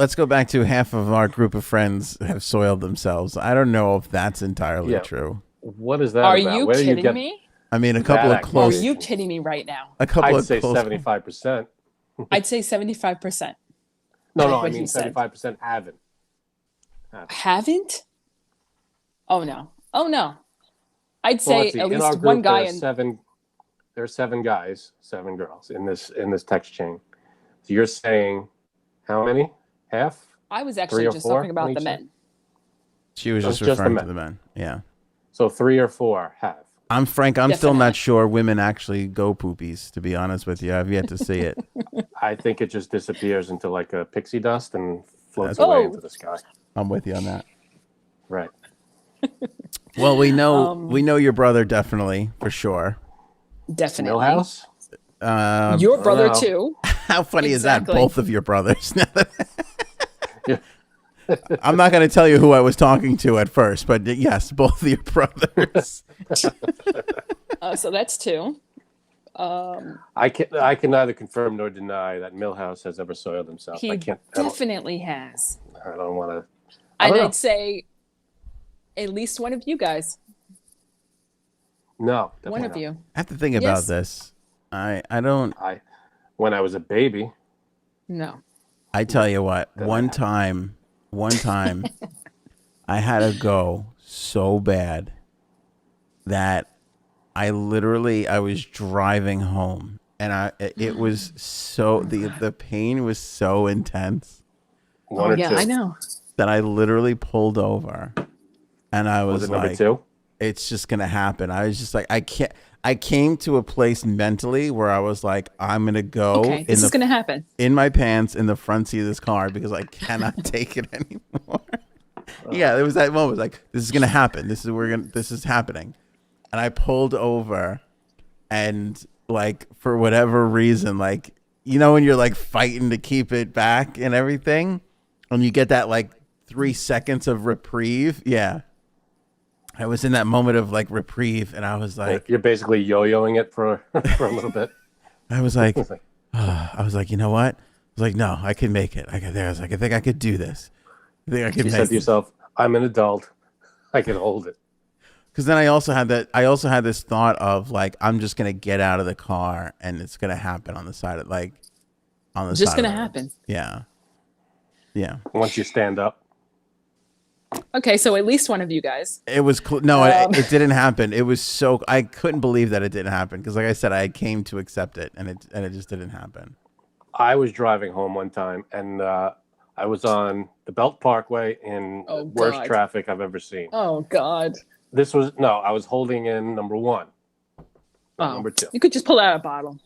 let's go back to half of our group of friends have soiled themselves. I don't know if that's entirely true. What is that Are about? you Where do you kidding get me? I mean, a that couple of Or are close, you accusation? kidding me right now? a couple I'd of say close. 75%. I'd say 75%. No, Like no, I what mean he said. 75% haven't. Haven't? Oh no. Oh no. I'd Well, let's say see. at In our least one group, guy in. there are 7 guys, 7 girls in this text chain. So you're saying how many? Half? I was 3 actually or just 4 talking on about the each side? men. She was Oh, just it's just the referring to men. the men. Yeah. So 3 or 4 have. I'm Frank. I'm still Definitely. not sure women actually go poopies. To be honest with you, I've yet to see it. I think it just disappears into like a pixie dust and floats That's- away Oh, into the sky. I'm with you on that. Right. Well, we Um, know your brother definitely for sure. definitely. Millhouse? Your I brother don't know. too. How funny is that? Exactly. Both of your brothers. Yeah. I'm not going to tell you who I was talking to at first, but yes, both of your brothers. So that's 2. I can neither confirm nor deny that Millhouse has ever soiled himself. He I can't. definitely has. I don't want to. I And don't know. I'd say at least one of you guys. No, One definitely of not. you. I have to think about Yes. this. I don't. When I was a baby, No. I tell you what. That One I time, I had to go so bad that I was driving home, and it was so the pain was so intense one or yeah, two. I know. that I literally pulled over, and I Was was it number like, 2? it's just gonna happen. I was just like, I can't. I came to a place mentally where I was like, I'm gonna go Okay, this is going to happen. in my pants in the front seat of this car because I cannot take it anymore. Yeah, there was that moment. Like, this is gonna happen. This is happening, and I pulled over, and like for whatever reason, like when you're like fighting to keep it back and everything, and you get that like 3 seconds of reprieve. Yeah. I was in that moment of like reprieve, and I was like, You're basically yo-yoing it for for a little bit. I was like, you know what? I was like, no, I can make it. I was like, I think I could do this. I think I could You make said to it. yourself, "I'm an adult. I can hold it." Because then I also had this thought of like, I'm just gonna get out of the car, and it's gonna happen on the side of Just side going of to the road. happen. Yeah, yeah. Once you stand up, Okay, so at least one of you guys. It was no, it didn't happen. It was so I couldn't believe that it didn't happen because, like I said, I came to accept it, and it just didn't happen. I was driving home one time, and I was on the Belt Parkway in Oh, the worst God. traffic I've ever seen. Oh, God. I was holding in number 1, not Oh, number 2. you could just pull out a bottle.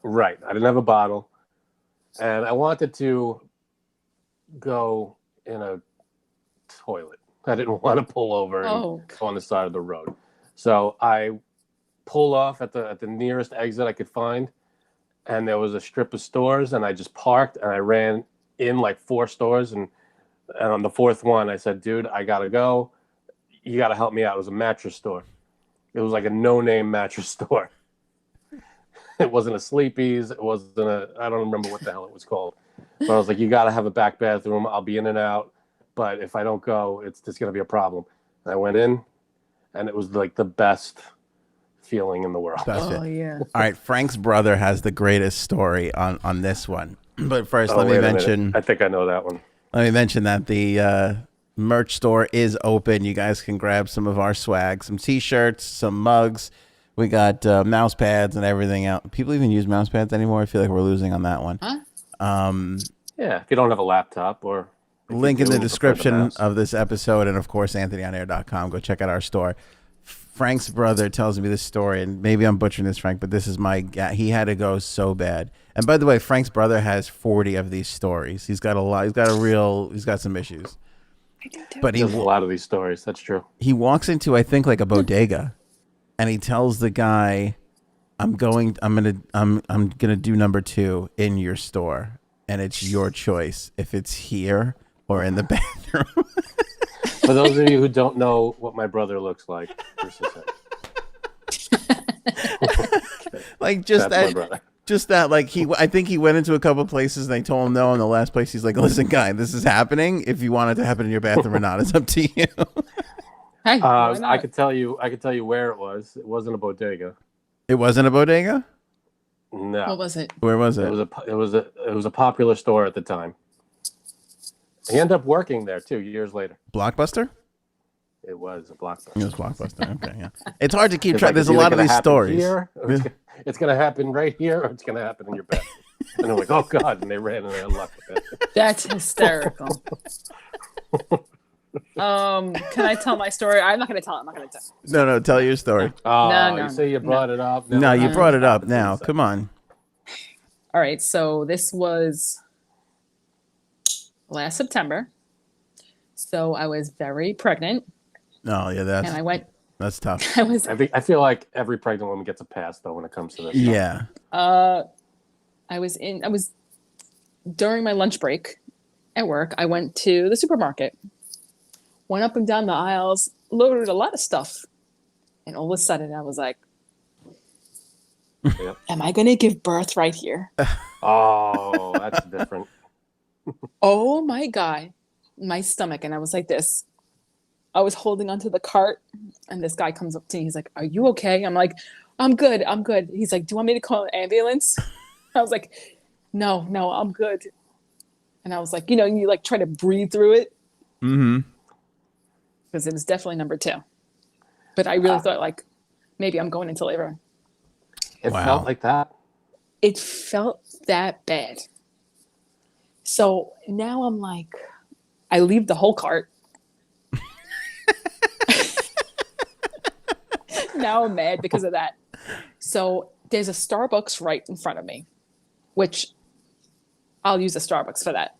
Right. I didn't have a bottle, and I wanted to go in a toilet. I didn't want to pull over and Oh, go on the side of the road. So I pulled off at the nearest exit I could find, and there was a strip of stores, and I just parked and I ran in like 4 stores, and on the 4th one I said, "Dude, I gotta go. You gotta help me out." It was a mattress store. It was like a no-name mattress store. It wasn't a Sleepy's. It wasn't I don't remember what the hell it was called. But I was like, "You gotta have a back bathroom. I'll be in and out. But if I don't go, it's just going to be a problem." And I went in, and it was like the best feeling in the world. That's oh it. yeah. All right, Frank's brother has the greatest story on this one. But first, Oh, let me wait a minute. mention. I think I know that one. Let me mention that the merch store is open. You guys can grab some of our swag, some T-shirts, some mugs. We got mouse pads and everything else. People even use mouse pads anymore. I feel like we're losing on that one. Huh? Yeah, if you don't have a laptop or if you Link in do, the you prefer description mouse. of this episode, and of course, Anthonyonair.com. Go check out our store. Frank's brother tells me this story, and maybe I'm butchering this, Frank, but this is he had to go so bad. And by the way, Frank's brother has 40 of these stories. He's got a lot. He's got some issues. But There's a lot of these stories. That's true. he walks into, I think, like a bodega, and he tells the guy, I'm gonna do number 2 in your store, and it's your choice if it's here or in the bathroom. For those of you who don't know what my brother looks like, this is it. Like just That's my that brother. Just that, like I think he went into a couple places and they told him no. And the last place he's like, "Listen, guy, this is happening. If you want it to happen in your bathroom or not, it's up to you." Hey, why I not? could tell you where it was. It wasn't a bodega. It wasn't a bodega. No. What was it? Where was It it? was a popular store at the time. He ended up working there 2 years later. Blockbuster. It was a blockbuster. It was Blockbuster. Okay, yeah. It's hard to keep It's track. like, There's it's a either lot of gonna these happen stories. here, or it's going to happen right here, or it's going to happen in your bathroom. And they're like, "Oh God!" And they ran and they unlocked it. That's hysterical. Can I tell my story? I'm not going to tell it. I'm not going to tell. No, tell your story. Oh, No, you say you brought it up. No, you no. brought it up now. Come on. All right. So this was last September. So I was very pregnant, Oh, yeah, and I went. that's tough. I feel like every pregnant woman gets a pass though when it comes to this. Yeah. I was during my lunch break at work. I went to the supermarket, went up and down the aisles, loaded a lot of stuff, and all of a sudden I was like, Yep. "Am I going to give birth right here?" Oh, that's different. Oh my God, my stomach. And I was like this. I was holding onto the cart, and this guy comes up to me. He's like, "Are you okay?" I'm like, I'm good. He's like, "Do you want me to call an ambulance?" I was like, no, I'm good. And I was like, you like try to breathe through it. Mm-hmm. Because it was definitely number 2. But I really thought like, maybe I'm going into labor. It Wow. felt like that. It felt that bad. So now I'm like, I leave the whole cart. Now I'm mad because of that. So there's a Starbucks right in front of me, which I'll use a Starbucks for that.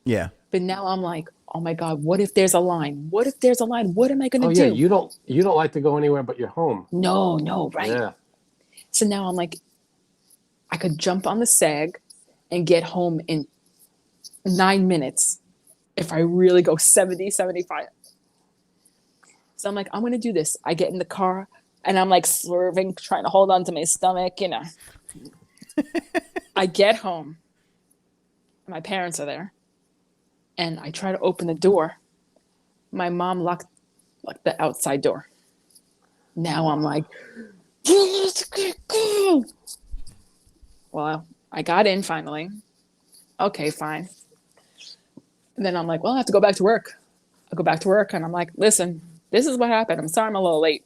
Yeah. But now I'm like, oh my God, what if there's a line? What if there's a line? What am I going to do? Yeah, you don't like to go anywhere but your home. No, right? Yeah. So now I'm like, I could jump on the SAG and get home in 9 minutes if I really go 70, 75. So I'm like, I'm going to do this. I get in the car and I'm like swerving, trying to hold on to my stomach, I get home. My parents are there. And I try to open the door. My mom locked the outside door. Now I'm like, well, I got in finally. Okay, fine. And then I'm like, well, I have to go back to work. I go back to work and I'm like, listen, this is what happened. I'm sorry I'm a little late.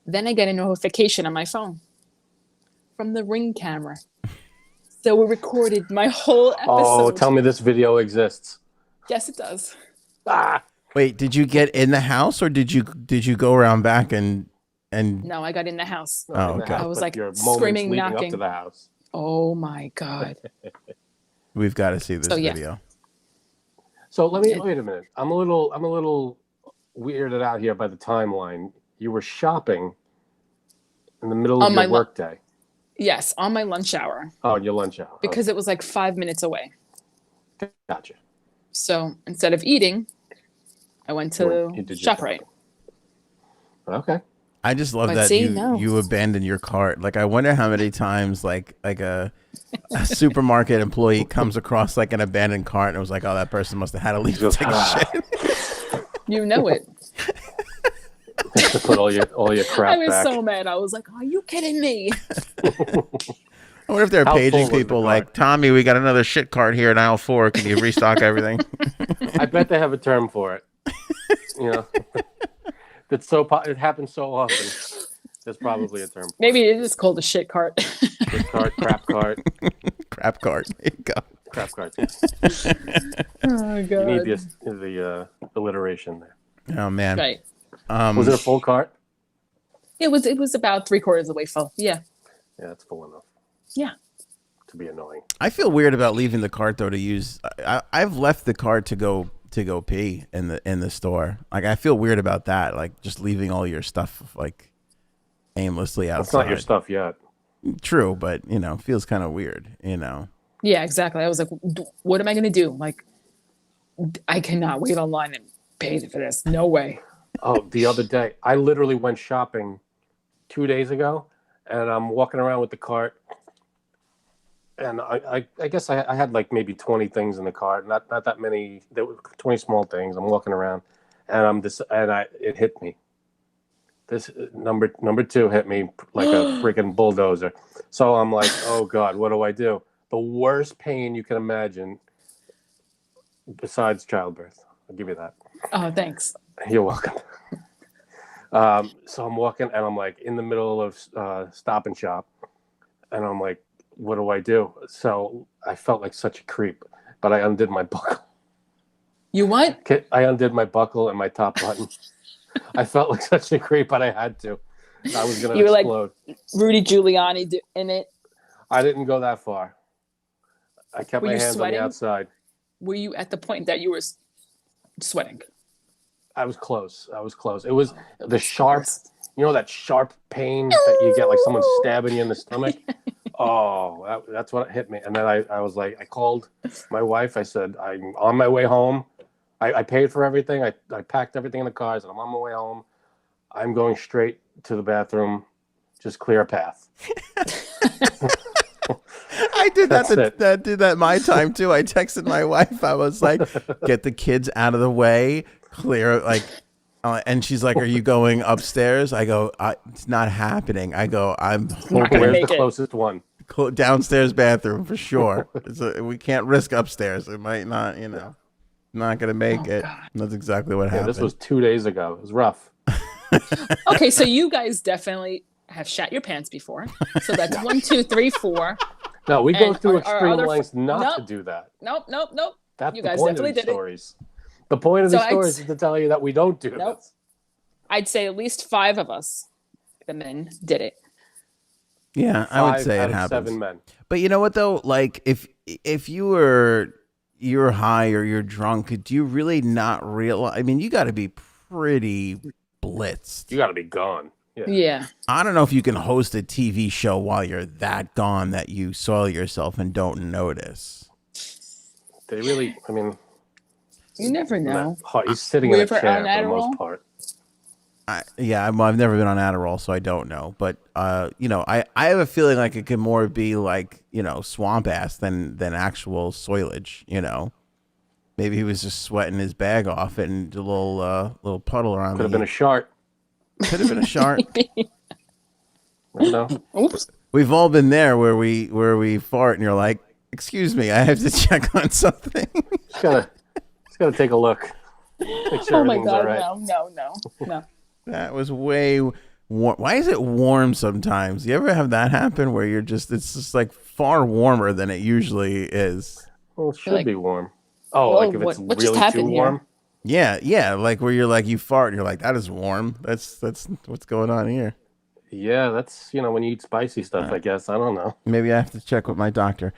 Then I get a notification on my phone from the Ring camera. So we recorded my whole episode. Oh, tell me this video exists. Yes, it does. Ah. Wait, did you get in the house or did you go around back and No, I got in the house. Oh, okay. I was like your moments screaming, leading knocking. up to the house. Oh my God. we've got to see this So, yeah. video. So wait a minute. I'm a little weirded out here by the timeline. You were shopping in the middle of On my your workday. Yes, on my lunch hour Oh, your lunch hour. because it was like 5 minutes away. Okay. Gotcha. So instead of eating, I went to You did your ShopRite. Okay. I just love But that see, no. you abandoned your cart. Like I wonder how many times like a supermarket employee comes across like an abandoned cart and was like, "Oh, that person must have had to leave to take a shit." You know it. To put all your crap I was back. so mad. I was like, are you kidding me? I wonder if they're How full paging was the people cart? like, "Tommy, we got another shit cart here in aisle 4. Can you restock everything?" I bet they have a term for it. It happens so often. There's probably a term for Maybe it is called a shit cart. it. Shit cart, crap cart, Crap cart. There you go. crap cart. Oh You God. need the alliteration there. Oh man. Right. Was it a full cart? It was about 3/4 of the way full. Yeah. Yeah, it's full enough. Yeah. To be annoying. I feel weird about leaving the cart though to use. I've left the cart to go pee in the store. Like I feel weird about that. Like just leaving all your stuff like aimlessly outside. It's not your stuff yet. True, but feels kind of weird. Yeah, exactly. I was like, what am I going to do? Like, I cannot wait online and pay for this. No way. Oh, the other day, I literally went shopping 2 days ago, and I'm walking around with the cart, and I guess I had like maybe 20 things in the cart, not that many. There were 20 small things. I'm walking around, and it hit me. This number two hit me like a freaking bulldozer. So I'm like, oh God, what do I do? The worst pain you can imagine, besides childbirth. I'll give you that. Oh, thanks. You're welcome. So I'm walking, and I'm like in the middle of Stop and Shop, and I'm like, what do I do? So I felt like such a creep, but I undid my buckle. You what? I undid my buckle and my top button. I felt like such a creep, but I had to. I was going to explode. Like Rudy Giuliani in it. I didn't go that far. I kept my hands on the outside. Were you at the point that you were sweating? I was close. It was the sharp, that sharp pain that you get like someone stabbing you in the stomach. Oh, that's what hit me. And then I was like, I called my wife. I said, I'm on my way home. I paid for everything. I packed everything in the cars, and I'm on my way home. I'm going straight to the bathroom. Just clear a path. I did that. Did that my time too. I texted my wife. I was like, "Get the kids out of the way, clear." And she's like, "Are you going upstairs?" I go, "It's not happening." I go, "I'm hoping." Where's the closest one? Downstairs bathroom for sure. We can't risk upstairs. It might not, not gonna make it. God. That's exactly what happened. This was 2 days ago. It was rough. Okay, so you guys definitely have shat your pants before. So that's 1, 2, 3, 4. No, we go through extreme lengths not to do that. Nope. That's you the guys point definitely of these did stories. The point of the stories is to tell you that we don't do this. I'd say at least 5 of us, the men, did it. Yeah, I would say it happens. 7 men. But you know what though? Like if you're high or you're drunk, do you really not realize? I mean, you got to be pretty blitzed. You got to be gone. Yeah. I don't know if you can host a TV show while you're that gone that you soil yourself and don't notice. They really, I mean, you never know. He's sitting in a chair for the most part. I've never been on Adderall, so I don't know. But I have a feeling like it could more be like swamp ass than actual soilage. Maybe he was just sweating his bag off and a little puddle around. Could have been a shark. Could have been a shark. No. Oops. We've all been there where we fart and you're like, "Excuse me, I have to check on something." Just gotta take a look. Make sure everything's all right. No. That was way warm. Why is it warm sometimes? You ever have that happen where it's just like far warmer than it usually is? Well, it should be warm. Oh, like if it's really too warm? Yeah. Like where you're like, you fart and you're like, that is warm. That's what's going on here. Yeah, that's, when you eat spicy stuff, I guess. I don't know. Maybe I have to check with my doctor.